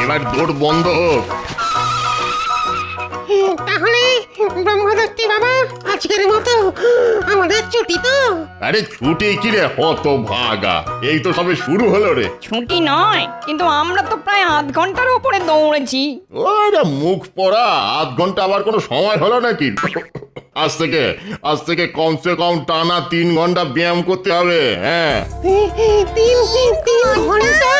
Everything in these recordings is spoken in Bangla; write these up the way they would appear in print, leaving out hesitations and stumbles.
এবার দৌড় বন্ধ হোক। তাহলে ব্রহ্মদত্তি বাবা আজকের মতো আমাদের ছুটি তো? আরে ছুটি কি রে হত ভাগা, এই তো সবে শুরু হলো রে। ছুটি নয়, কিন্তু আমরা তো প্রায় আধ ঘন্টার উপরে দৌড়েছি। ওরে মুখ পড়া, আধ ঘন্টা আবার কোনো সময় হলো নাকি? আজ থেকে কমসে কম টানা 3 ঘন্টা ব্যায়াম করতে হবে। হ্যাঁ তিন ঘন্টা?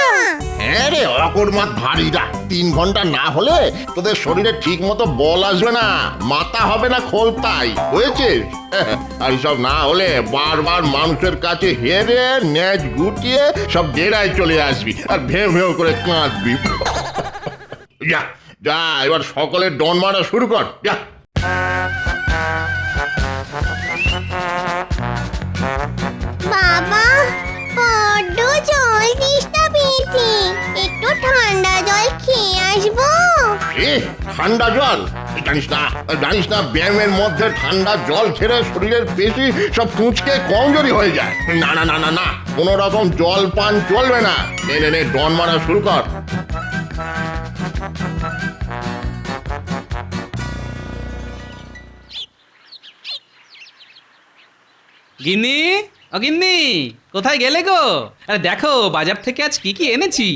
হ্যাঁ রে অকর্মাত ভারীরা, 3 ঘন্টা না হলে তোদের শরীরে ঠিক মতো বল আসবে না, মাথা হবে না খোলতাই, হয়েছে? আর সব না হলে বারবার মানুষের কাছে হেরে ন্যাচ গুটিয়ে সব ডেরায় চলে আসবি আর ভেউ ভেউ করে কাঁদবি। যা যা, এবার সকলে ডন মারা শুরু কর, যা। বাবা, বড্ড জল তেষ্টা পেয়েছে, একটু ঠান্ডা জল খেয়ে আসবো। এ ঠান্ডা জল? জানিস না ব্যায়ামের মধ্যে ঠান্ডা জল ছেড়ে শরীরের পেশি সব কুঁচকে কমজোরি হয়ে যায়। না না না না না, কোন রকম জল পান চলবে না। নে নে নে, ডন মারা শুরু কর। গিন্নি, ও গিন্নি, কোথায় গেলে গো? আরে দেখো বাজার থেকে আজ কি কি এনেছি।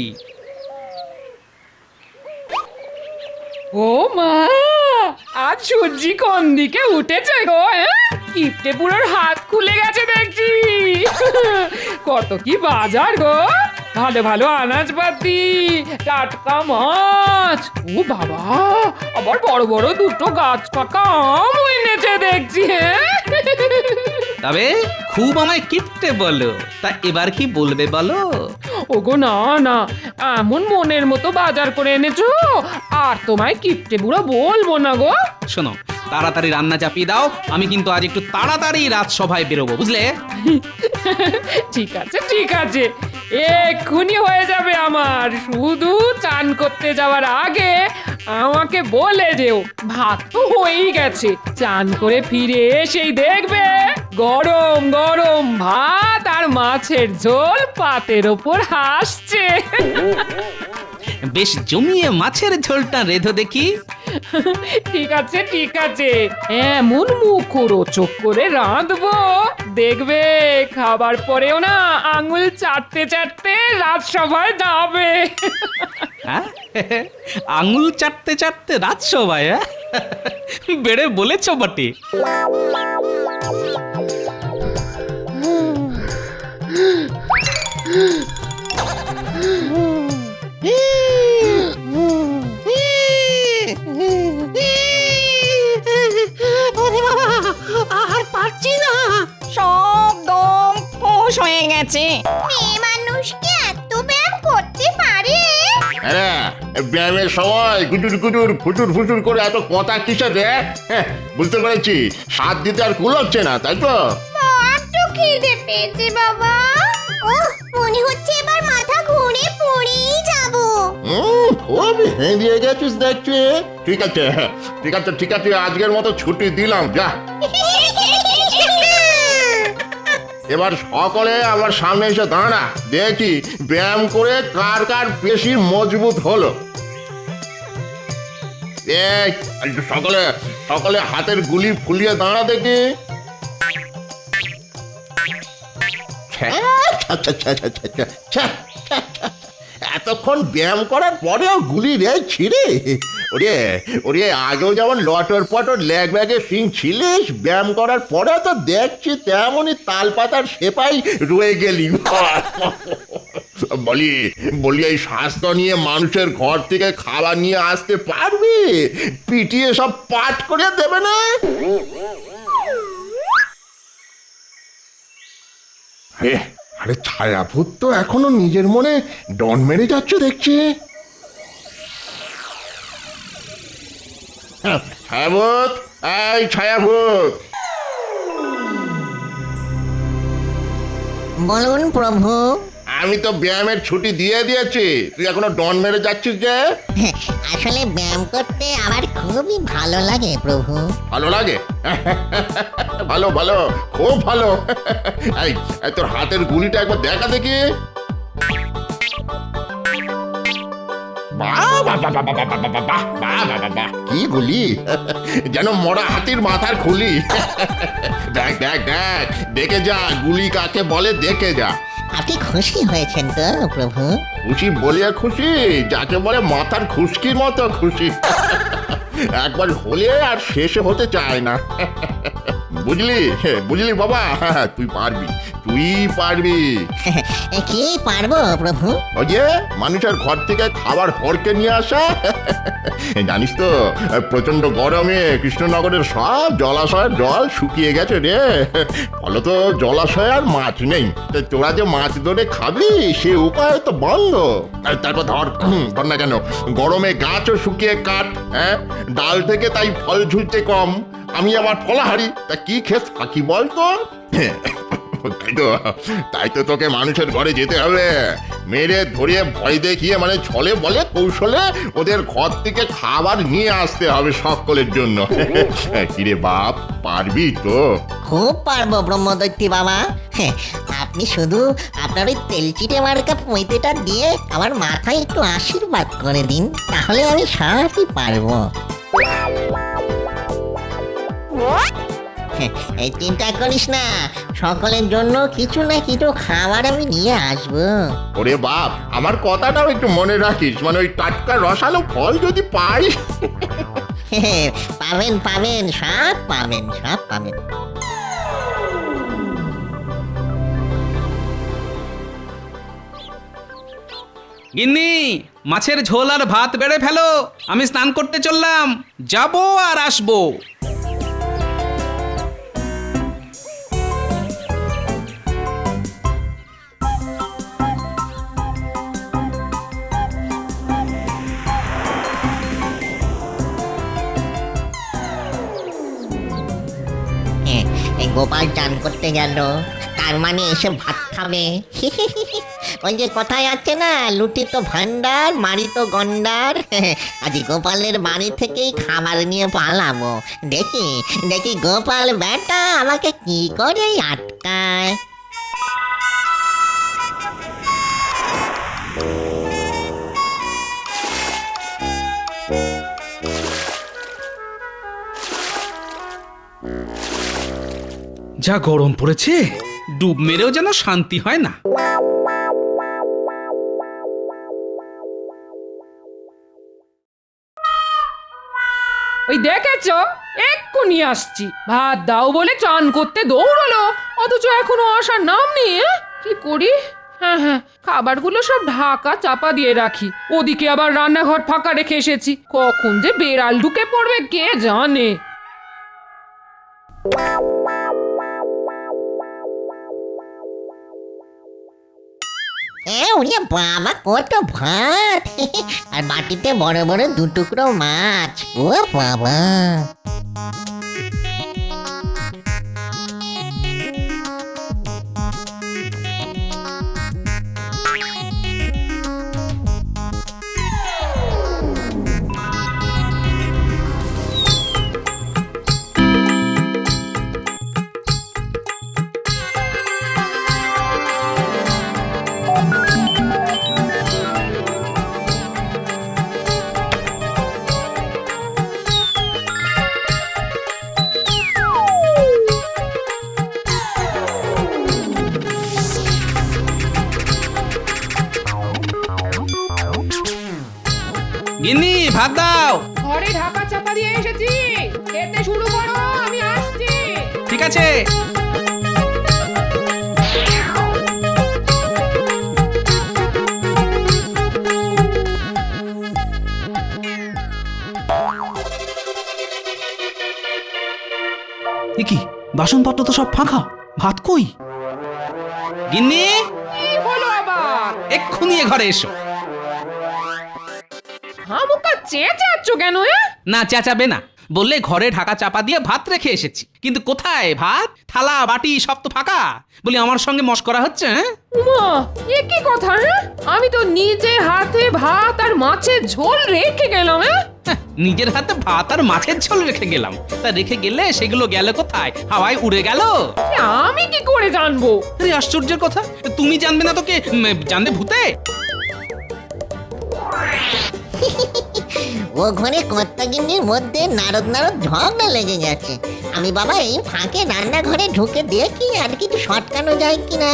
ও মা, আজ সূর্যি কোন দিকে উঠেছে গো? কিপটে বুড়োর হাত খুলে গেছে দেখছি। কত কি বাজার গো, ভালো ভালো আনাজপাতি, টাটকা মাছ, ও বাবা, আবার বড় বড় দুটো গাছ পাকা আম এনেছে দেখছি। তবে খুব আমায় কিপটে বলো, তা এবার কি বলবে বলো? ওগো না না, এমন মনের মতো বাজার করে এনেছো, আর তোমায় কিপটে বুড়ো বলবো না গো। শোনো, তাড়াতাড়ি রান্না চাপিয়ে দাও, আমি কিন্তু আজ একটু তাড়াতাড়ি রাজসভায় বেরোবো, বুঝলে? ঠিক আছে ঠিক আছে, এক্ষুনি হয়ে যাবে আমার। শুধু চান করতে যাওয়ার আগে আমাকে বলে যেও। ভাত তো হয়েই গেছে, চান করে ফিরে এসেই দেখবে গরম গরম ভাত আর মাছের ঝোল পাতের ওপর হাসছে। বেশ জমিয়ে মাছের ঝোলটা রেধো দেখি। ঠিক আছে ঠিক আছে, এমন মুখরোচক করে রাঁধবো, দেখবে খাবার পরেও না আঙুল চাটতে চাটতে রাজসভায় যাবে। হ্যাঁ? আঙুল চাটতে চাটতে রাজসভায়? হ্যাঁ, বেড়ে বলেছ বটে। ওরে বাবা, আর পারছি না। সব দম ফোঁস হয়ে গেছে। মেয়ে মানুষ কি এত ব্যায়াম করতে পারে? আরে ব্যায়ামের সময় গুজুর গুজুর ফুটুর ফুটুর করে এত কথা কিসের রে? হ্যাঁ, বুঝতে পেরেছি, স্বাদ দিতে আর কুলাচ্ছে না, তাই তো? বড্ড খিদে পেয়েছে বাবা। ওহ, মনে হচ্ছে এবার মাথা ঘুরে পড়েই যাবো। খুব হেঁড়িয়ে গেছিস দেখছি। ঠিক আছে ঠিক আছে ঠিক আছে, আজকের মতো ছুটি দিলাম, যা। এবার সকলে আমার সামনে এসে দাঁড়া, দেখি ব্যায়াম করে কার কার পেশি মজবুত হলো। এই সকলে সকলে হাতের গুলি ফুলিয়ে দাঁড়া দেখি। এতক্ষণ ব্যায়াম করার পরেও গুলি রে ছিঁড়ে। ওরে ওরে, আগেও যেমন লটর পটর ল্যাগ ব্যাগে সিং ছিলিস, ব্যায়াম করার পরে তো দেখছি তেমনই তাল পাতার সেপাই রয়ে গেলি। বলি বলি, এই স্বাস্থ্য নিয়ে মানুষের ঘর থেকে খাবার নিয়ে আসতে পারবি? পিটিয়ে সব পাট করে দেবে না? আরে ছায়াভূত তো এখনো নিজের মনে ডন মেরে যাচ্ছে দেখছি। ছায়াভূত, এই ছায়াভূত। বলুন প্রভু। আমি তো ব্যায়ামের ছুটি দিয়ে দিয়েছি, তুই এখনো ডন মেরে যাচ্ছিস যে? আসলে ব্যায়াম করতে আমার খুবই ভালো লাগে প্রভু। ভালো লাগে? ভালো ভালো, খুব ভালো। এই তোর হাতের গুলিটা একবার দেখা দেখি। বাহ কি গুলি যেন মরা হাতির মাথার খুলি দেখ দেখ দেখ দেখে যা গুলি কাকে বলে দেখে যা আপনি খুশি হয়েছেন তো প্রভু? খুশি বলিয়া খুশি যাকে বলে মাথার খুশকির মতো খুশি একবার হলে আর শেষে হতে চায় না বুঝলি বুঝলি বাবা তুই পারবি কি পারবো প্রভু? ওই যে মানুষের ঘর থেকে খাবার হড়কে নিয়ে আসা জানিস তো প্রচন্ড গরমে কৃষ্ণনগরের সব জলাশয়ের জল শুকিয়ে গেছে রে ফলত জলাশয়ে আর মাছ নেই তা তোরা যে মাছ ধরে খাবি সে উপায় তো বন্ধ আর তারপর ধর না কেন গরমে গাছও শুকিয়ে কাঠ হ্যাঁ ডাল থেকে তাই ফল ঝুলতে কম আমি আবার ফলাহারি তা কি খেস থাকি বলতো তাই তো তোকে মানুষের ঘরে যেতে হবে মেরে ধরিয়ে ভয় দেখিয়ে মানে ছলে বলে কৌশলে ওদের ঘর থেকে খাবার নিয়ে আসতে হবে সকলের জন্য কিরে বাপ পারবি তো? খুব পারবো ব্রহ্মদৈত্যী বাবা। আপনি শুধু আপনার ওই তেলচিটে মার্কা পৈতেটা দিয়ে আমার মাথায় একটু আশীর্বাদ করে দিন, তাহলে আমি সবই পারবো। এই চিন্তা করিস না, সকলের জন্য কিছু না কিছু খাবার আমি নিয়ে আসবো। ওরে বাপ আমার কথাটাও একটু মনে রাখিস মানে ওই টাটকা রসালো ফল যদি পাই পাবেন পাবেন সব পাবেন সব পাবেন। গিন্নি মাছের ঝোল আর ভাত বেড়ে ফেলো, আমি স্নান করতে চললাম, যাবো আর আসবো। এই গোপাল চান করতে গেল, তার মানে এসে ভাত খাবে। ওই যে কথায় আছে না, লুটি তো ভান্ডার মারি তো গন্ডার। আজ গোপালের বাড়ি থেকেই খাবার নিয়ে পালাবো, দেখি দেখি গোপাল বেটা আমাকে কি করে আটকায়। যা গরম পড়েছে, ডুব মেরেও যেন শান্তি হয় না। ওই দেখেছো, এক্ষুনি আসছি, ভাত দাও বলে চান করতে দৌড়লো, অথচ এখনো আসার নাম নেই। কি করি? হ্যাঁ হ্যাঁ, খাবারগুলো সব ঢাকা চাপা দিয়ে রাখি, ওদিকে আবার রান্নাঘর ফাঁকা রেখে এসেছি, কখন যে বেড়াল ঢুকে পড়বে কে জানে। ওরে বাবা কত ভাত, আর বাটিতে বড় বড় দু টুকরো মাছ। ও বাবা, গিন্নি ভাত দাও। ঘরে ঢাকা চাপা দিয়ে এসেছি, খেতে শুরু করো, আমি আসছি। ঠিক আছে। কি বাসনপত্র তো সব ফাঁকা, ভাত কই? গিন্নি কি হলো আবার? এক্ষুনি এ ঘরে এসো। হামুকা চেঁচাচ্ছ কেন? না চেঁচাবে না, বললে ঘরে ঢাকা চাপা দিয়ে ভাত রেখে এসেছি, কিন্তু কোথায় ভাত? থালা বাটি সব তো ফাঁকা, বলি আমার সঙ্গে মশকরা হচ্ছে? উমা, এ কি কথা? আমি তো নিজে হাতে ভাত আর মাছের ঝোল রেখে গেলাম। নিজের হাতে ভাত আর মাছের ঝোল রেখে গেলাম, তা রেখে গেলে সেগুলো গেল কোথায়? হাওয়ায় উড়ে গেল? আমি কি করে জানবো? আরে আশ্চর্যের কথা, তুমি জানবে না তো কে জানবে? ভূতে? ও ঘরে কর্তাগিন্নির মধ্যে নারদ নারদ ঝগড়া লেগে গেছে। আমি বাবা এই ফাঁকে রান্নাঘরে ঢুকে দেখি আর কিছু সটকানো যায় কিনা।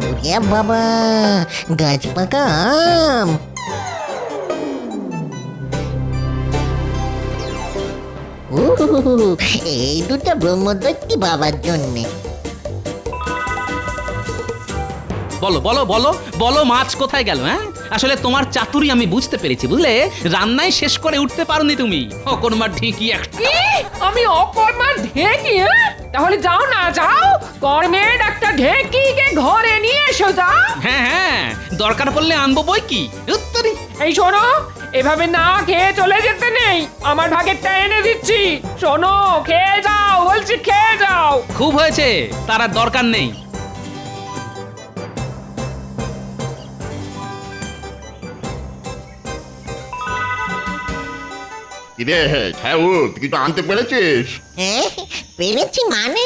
ওরে বাবা, গাছ পাকা আম। এই দুটো ব্রহ্মদৈত্যী বাবার জন্যে। বলো বলো বলো বলো, মাছ কোথায় গেল? হ্যাঁ, আসলে তোমার চাতুরি আমি বুঝতে পেরেছি, বুঝলে? রান্নায় শেষ করে উঠতে পারোনি তুমি। অকর্মার ঢেঁকি একটা। কি? আমি অকর্মার ঢেঁকি? তাহলে যাও না, যাও কর্মের একটা ঢেঁকিকে ঘরে নিয়ে এসো। যাও। হ্যাঁ হ্যাঁ, দরকার পড়লে আনবো বই কি। উত্তরি। এই শোনো, এভাবে না খেয়ে চলে যেতে নেই, আমার ভাগেরটা এনে দিচ্ছি। শোনো, খেয়ে যাও বলছি, খেয়ে যাও। খুব হয়েছে, তার আর দরকার নেই। কিরে ছাউত, কিছু আনতে পেরেছিস? হ্যাঁ, পেরেছি মানে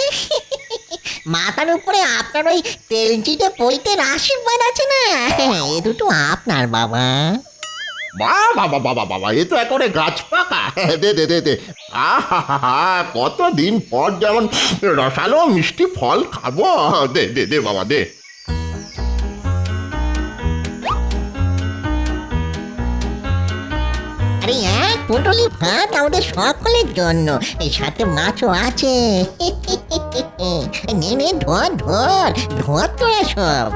মাথার উপরে আপনার ওই তেলচিটে পৈতের আশীর্বাদ আছে না, এ দুটো আপনার বাবা। বাবা বাবা বাবা, এ তো একেবারে গাছ পাকা। দে দে দে দে। আহা, কতদিন পর যেমন রসালো মিষ্টি ফল খাবো। দে দে দে বাবা, দে। আরে এক পুটলি ভাত আমাদের সকলের জন্য, এই সাথে মাছও আছে। নে নে, ধর ধর ধর তোরা সব।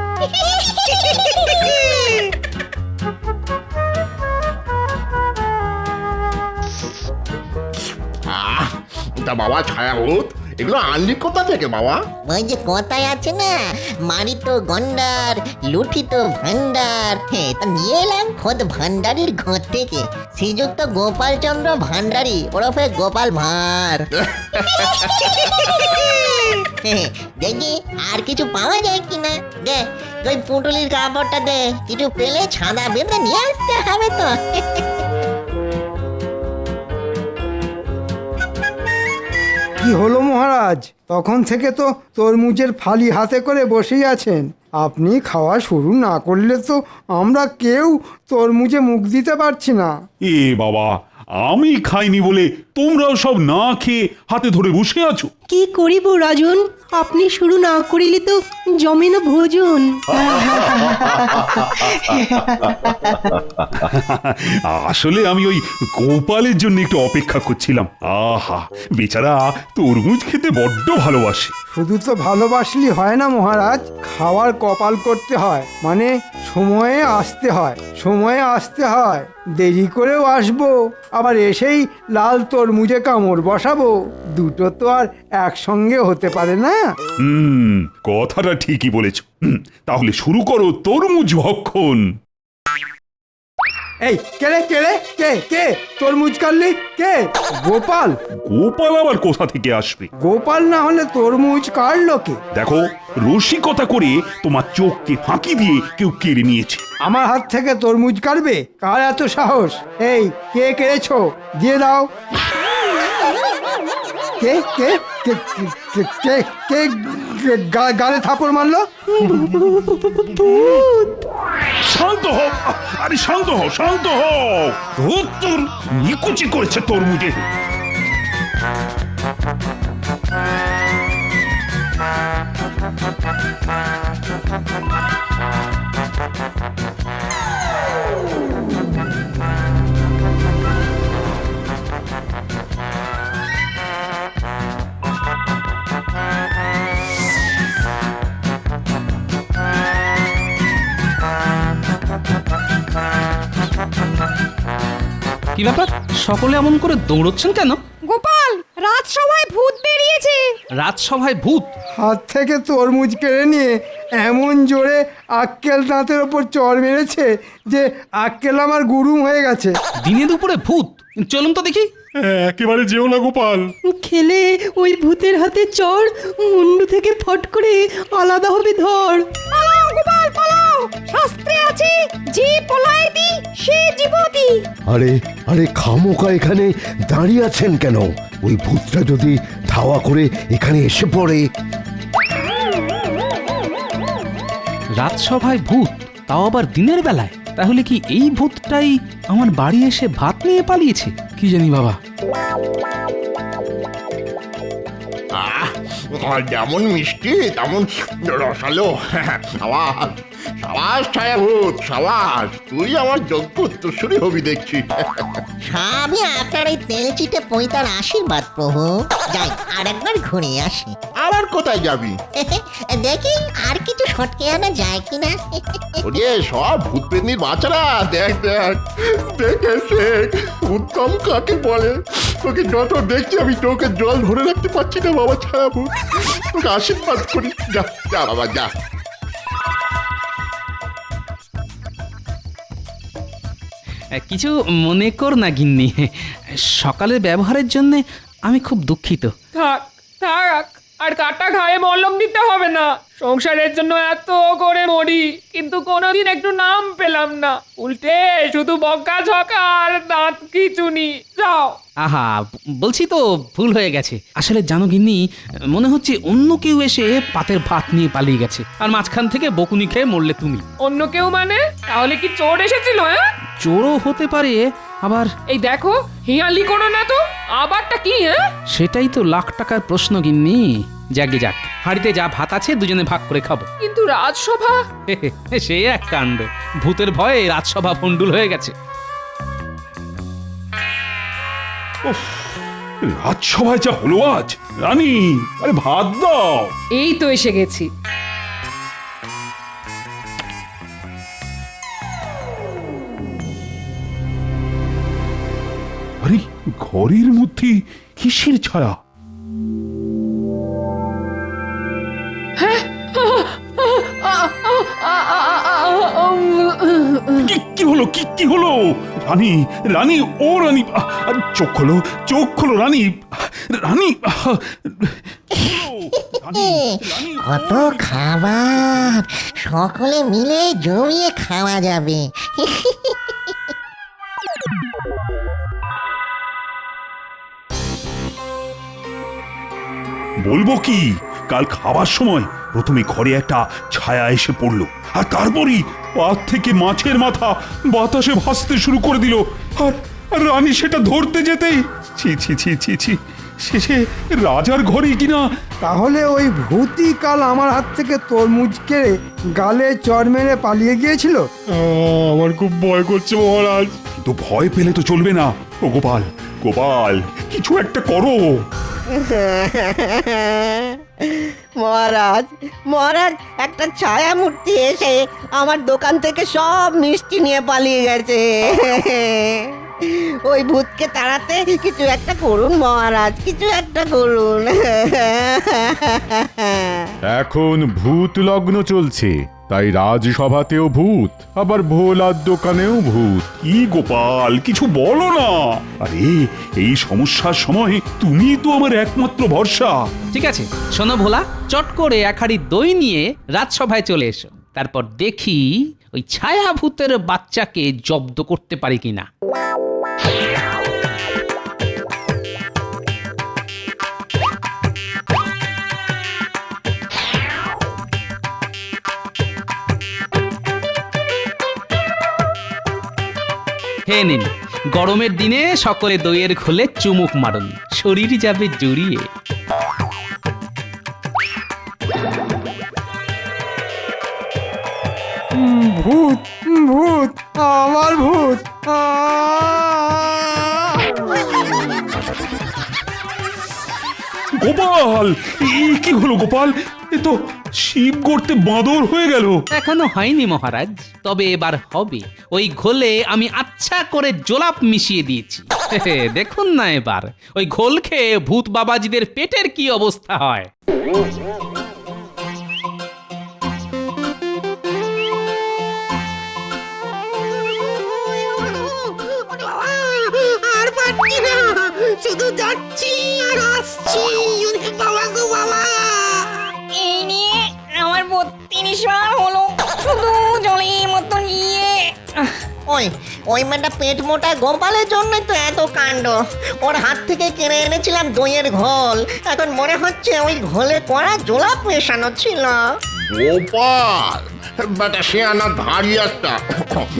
তা বাবা ছায়াভূত, এগুলো আনলি কোথা থেকে বাবা? ওই যে কথায় আছে না, মারিত গন্ডার লুঠিত ভান্ডার, হ্যাঁ তা নিয়ে এলাম খোদ ভান্ডারির ঘর থেকে। শ্রীযুক্ত গোপালচন্দ্র ভান্ডারী ওরফে গোপাল ভাঁড়। দেখি আর কিছু পাওয়া যায় কিনা। দে ওই পুঁটুলির কাপড়টা দে, কিছু পেলে ছাদা বেঁধে নিয়ে আসতে হবে তো। কি হলো মহারাজ? তখন থেকে তো তরমুজের ফালি হাতে করে বসেই আছেন। আপনি খাওয়া শুরু না করলে তো আমরা কেউ তরমুজে মুখ দিতে পারছি না। এ বাবা, আমি খাইনি বলে তোমরাও সব না খেয়ে হাতে ধরে বসে আছো। কি করিব রাজন, আপনি শুরু না করিলে তো জমে না ভোজন। আসলে আমি ওই গোপালের জন্য একটু অপেক্ষা করছিলাম। আহা, বেচারা তরমুজ খেতে বড্ড ভালোবাসে। শুধু তো ভালোবাসলি হয় না মহারাজ, খাওয়ার কপাল করতে হয়, মানে সময়ে আসতে হয়। সময়ে আসতে হয়, দেরি করেও আসবো, আবার এসেই লাল তরমুজে কামড় বসাবো। দুটো তো আর একসঙ্গে হতে পারে না। কথাটা ঠিকই বলেছ। তাহলে শুরু করো তরমুজ ভক্ষণ। এই কে কে কে তরমুজ কাটলি? কে? গোপাল? গোপাল আবার কোথা থেকে আসবে? গোপাল না হলে তরমুজ কাটলো কে? দেখো, রসিকতা করে তোমার চোখকে ফাঁকি দিয়ে কেউ কেড়ে নিয়েছে। আমার হাত থেকে তরমুজ কাটবে? কার এত সাহস? এই কে কেড়েছো? দিয়ে দাও। কে কে কে কে কে কে গালে থাপড় মারলো? শান্ত হও, আরে শান্ত হও, শান্ত হও। তোর নিকুচি করেছে তরমুজে। কি ব্যাপার, সকলে এমন করে দৌড়চ্ছেন কেন? গোপাল, রাজসভায় ভূত বেরিয়েছে। রাজসভায় ভূত? হাত থেকে তরমুজ কেড়ে নিয়ে এমন জোরে আক্কেল দাঁতের ওপর চড় মেরেছে যে আক্কেল আমার গুরুম হয়ে গেছে। দিনে দুপুরে ভূত? চলুন তো দেখি। একেবারে যেও না গোপাল। খেলে ওই ভূতের হাতে চড় মুন্ডু থেকে ফট করে আলাদা হবে ধর। পালাও গোপাল পালাও, শাস্ত্রে আছে যে পলায়তি সে জীবতি। আরে আরে খামোকা এখানে দাঁড়িয়ে আছেন কেন? ওই ভূতটা যদি ধাওয়া করে এখানে এসে পড়ে। রাজসভায় ভূত, তাও আবার দিনের বেলায়। তাহলে কি এই ভূতটাই আমার বাড়ি এসে ভাত নিয়ে পালিয়েছে? কি জানি বাবা। যেমন মিষ্টি তেমন রসালো। সাবাস সাবাস ছায়াভূত, সাবাস, তুই আমার যোগ্য উত্তরসূরি হবি দেখছি। সবই আপনার এই তেল চিটে পৈতার আশীর্বাদ প্রভু। যাই আর একবার ঘুরে আসি। আবার কোথায় যাবি? দেখি আর কিছু সটকে আনা যায় কিনা। ওরে সব ভূত পেতনির বাচ্চারা, দেখ দেখ দেখে শেখ উত্তম কাকে বলে। তোকে যত দেখছি আমি তোকে জল ধরে রাখতে পারছি না বাবা ছায়াভূত। তোকে আশীর্বাদ করি, যা যা বাবা যা। কিছু মনে কর না গিন্নি, সকালের ব্যবহারের জন্য আমি খুব দুঃখিত। থাক থাক, আর কাটা ঘায়ে মলম দিতে হবে না। সংসারের জন্য এত করে মরি, কিন্তু কোনোদিন একটু নাম পেলাম না। উল্টে শুধু বকা ঝকা আর দাঁত খিচুনি। যাও। আহা, বলছি তো ভুল হয়ে গেছে। আসলে জানো গিন্নি, মনে হচ্ছে অন্য কেউ এসে পাতের ভাত নিয়ে পালিয়ে গেছে, আর মাঝখান থেকে বকুনি খেয়ে মরলে তুমি। অন্য কেউ মানে? তাহলে কি চোর এসেছিল? হ্যাঁ, চোরও হতে পারে, আবার এই দেখো হিয়ালি করো না তো। আবারটা কি? হ্যাঁ, সেটাই তো লাখ টাকার প্রশ্ন গিন্নি। যাকে যাক, হাঁড়িতে যা ভাত আছে দুজনে ভাগ করে খাবো। কিন্তু রাজসভা। সে এক কাণ্ড, ভূতের ভয়ে রাজসভা ভণ্ডুল হয়ে গেছে। রাজসভায় যা হলো আজ। রানী, আরে ভাত দাও। এই তো এসে গেছি। আরে ঘরের মধ্যে কিসের ছায়া? কি হলো? কি হলো? রানী, রানী, ও রানী, চোখ খোলো, চোখ খোলো রানী, রানী। কত খাবার, সকলে মিলে জমিয়ে খাওয়া যাবে। বলবো কি, কাল খাবার সময় প্রথমে ঘরে একটা ছায়া এসে পড়লো, আর তারপরই পাত থেকে মাছের মাথা বাতাসে ভাসতে শুরু করে দিল। আর রানী সেটা ধরতে যেতেই ছি ছি ছি ছি ছি, শেষে রাজার ঘরেই কিনা। তাহলে ওই ভূতই কাল আমার হাত থেকে তরমুজ কেড়ে গালে চড় মেরে পালিয়ে গিয়েছিল। আমার খুব ভয় করছে মহারাজ। কিন্তু ভয় পেলে তো চলবে না। ও গোপাল, গোপাল, কিছু একটা করো। মহারাজ, মহারাজ, একটা ছায়া মূর্তি এসে আমার দোকান থেকে সব মিষ্টি নিয়ে পালিয়ে গেছে। ওই ভূতকে তাড়াতে কিছু একটা করুন মহারাজ, কিছু একটা করুন। এখন ভূত লগ্ন চলছে, তাই রাজসভাতেও ভূত, আবার ভোলার দোকানেও ভূত। কি গোপাল, কিছু বলো না। আরে এই সমস্যার সময় তুমি তো আমার একমাত্র ভরসা। ঠিক আছে, শোনো ভোলা, চট করে এক হাঁড়ি দই নিয়ে রাজসভায় চলে এসো। তারপর দেখি ওই ছায়া ভূতের বাচ্চাকে জব্দ করতে পারি কিনা। হে নিন, গরমের দিনে সকলে দইয়ের ঘোলে চুমুক মারুন, শরীর যাবে জুড়িয়ে। ভূত, ভূত, আমার ভূত। গোপাল, কি হলো গোপাল? এ তো শিব গর্তে বাঁদর হয়ে গেল। এখনো হয়নি মহারাজ, তবে এবার হবে। ওই ঘোলে আমি আচ্ছা করে জোলাপ মিশিয়ে দিয়েছি। দেখুন না এবার ওই ঘোল খেয়ে ভূত বাবাজিদের পেটের কি অবস্থা হয়। আর পারছি না, শুধু যাচ্ছি আর আসছি। বাবা গো বাবা, এই নিয়ে আমার 32 বার হলো, শুধু জলের মতো নিয়ে। ওই মেয়েটা পেট মোটা গোপালের জন্যই তো এত কাণ্ড। ওর হাত থেকে কিনে এনেছিলাম দইয়ের ঘোল, এখন মনে হচ্ছে ওই ঘোলে করা জোলাপ মেশানো ছিল। গোপাল, বেটা শিয়ানা ধাড়ি একটা।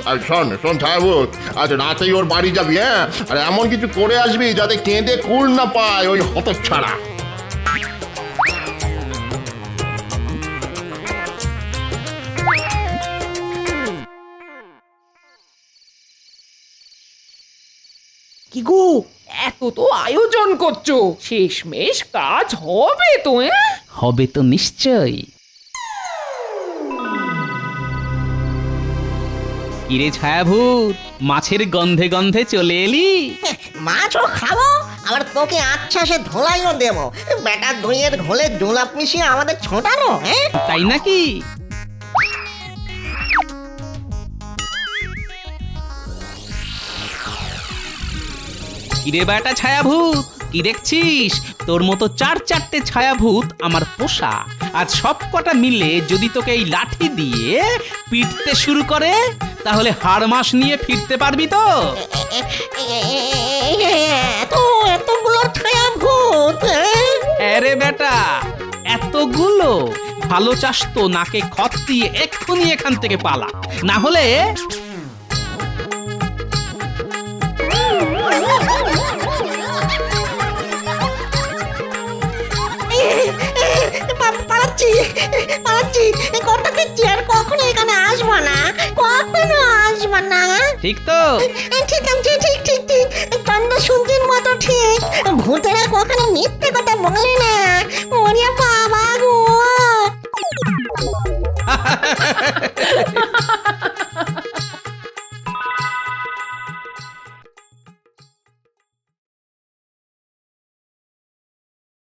আর শোন শোন ছায়াভূত, আজ রাতেই ওর বাড়ি যাবি, হ্যাঁ? আর এমন কিছু করে আসবি যাতে কেঁদে কুল না পায় ওই হতচ্ছাড়া। কি গো, এত তো আয়োজন করছো, শেষমেশ কাজ হবে তো? হবে তো নিশ্চয়ই। কিরে ছায়াভূত, মাছের গন্ধে গন্ধে চলে এলি? মাছও খাবো, আবার তোকে আচ্ছাসে ধোলাইও দেবো। বেটা দইয়ের ঘোলে জোলাপ মিশিয়ে আমাদের ছোটানো, হ্যাঁ? তাই নাকি? কিরে বেটা ছায়াভূত, কি দেখছিস? তোর মতো 4-4টে ছায়াভূত আমার পোষা। আজ সব কটা মিলে যদি তোকে এই লাঠি দিয়ে পিটতে শুরু করে, তাহলে হাড় মাস নিয়ে ফিরতে পারবি তো? এতগুলো ছায়া ভূত, আরে বেটা, এতগুলো? ভালো চাস তো নাকে খত দিয়ে এক্ষুনি এখান থেকে পালা, না হলে পালাচ্ছি পালাচ্ছি, কথা দিচ্ছি আর কখনো এখানে আসবো না, কখনো আসবো না। ঠিক তো? ঠিক আছে, ঠিক ঠিক ঠিক, কান্না শুনছির মতো ঠিক। ভূতেরা কখনো মিথ্যে কথা বলে না। ওরে বাবা গো।